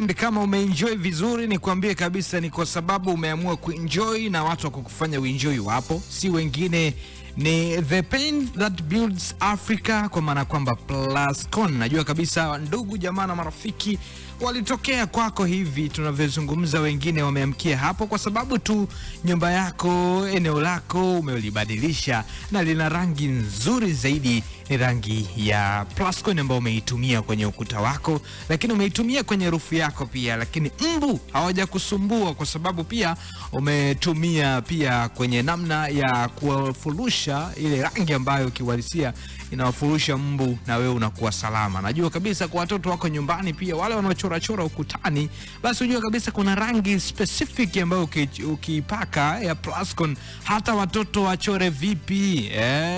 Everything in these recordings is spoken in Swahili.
And kama umeenjoy vizuri, ni kuambie kabisa ni kwa sababu umeamua kuenjoy, na watu wa kukufanya uenjoy wapo, si wengine ni The Paint That Builds Africa, kwa maana kwamba Plascon. Najua kabisa ndugu jamaa na marafiki walitokea kwako hivi tunavyozungumza, wengine wameamkia hapo kwa sababu tu nyumba yako, eneo lako umelibadilisha na lina rangi nzuri zaidi. Ni rangi ya Plascon ambayo umeitumia kwenye ukuta wako, lakini umeitumia kwenye rufu yako pia, lakini mbu hawajakusumbua kwa sababu pia umetumia pia kwenye namna ya kuwafulusha ile rangi ambayo kiuhalisia inawafurusha mbu na wewe unakuwa salama. Najua kabisa kwa watoto wako nyumbani pia, wale wanaochora ukutani, basi unajua kabisa kuna rangi specific ambayo ukipaka ya Plascon, hata watoto wachore vipi,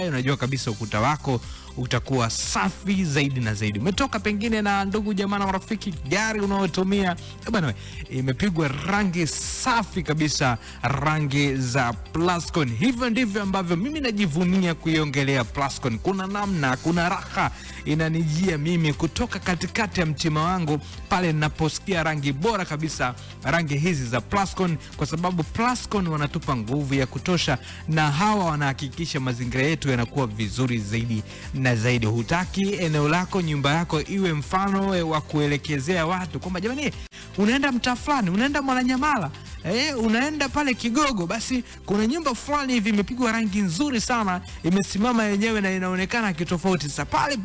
unajua kabisa ukuta wako utakuwa safi zaidi na zaidi. Umetoka pengine na ndugu jamaa na marafiki, gari unaotumia bwana imepigwa rangi safi kabisa, rangi za Plascon. Hivyo ndivyo ambavyo mimi najivunia kuiongelea Plascon. Kuna namna, kuna raha inanijia mimi kutoka katikati ya mtima wangu pale ninaposikia rangi bora kabisa, rangi hizi za Plascon, kwa sababu Plascon wanatupa nguvu ya kutosha, na hawa wanahakikisha mazingira yetu yanakuwa vizuri zaidi na zaidi. Hutaki eneo lako, nyumba yako iwe mfano wa kuelekezea watu kwamba jamani, unaenda mtaa fulani, unaenda Mwananyamala, unaenda pale Kigogo, basi kuna nyumba fulani hivi imepigwa rangi nzuri sana, imesimama yenyewe na inaonekana kitofauti. Sasa pale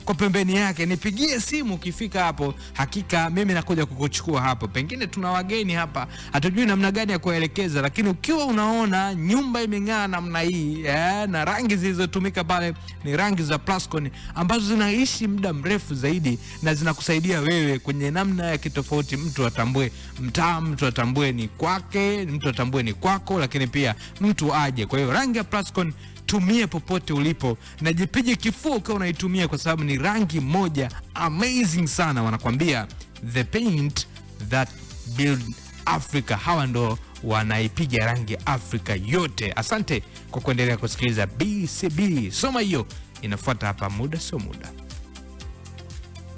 kwa pembeni yake nipigie simu ukifika hapo, hakika mimi nakuja kukuchukua hapo. Pengine tuna wageni hapa, hatujui namna gani ya kuelekeza, lakini ukiwa unaona nyumba imeng'aa namna hii, na rangi zilizotumika pale ni rangi za Plascon ambazo zinaishi muda mrefu zaidi na zinakusaidia wewe kwenye namna ya kitofauti. Mtu atambue mtaa, mtu atambue ni kwake, mtu atambue ni kwako, lakini pia mtu aje. Kwa hiyo rangi ya Plascon tumie popote ulipo, na jipige kifua ukiwa unaitumia, kwa sababu ni rangi moja amazing sana. Wanakuambia The Paint That Builds Africa. Hawa ndo wanaipiga rangi Afrika yote. Asante kwa kuendelea kusikiliza BCB. Soma hiyo inafuata hapa muda so muda.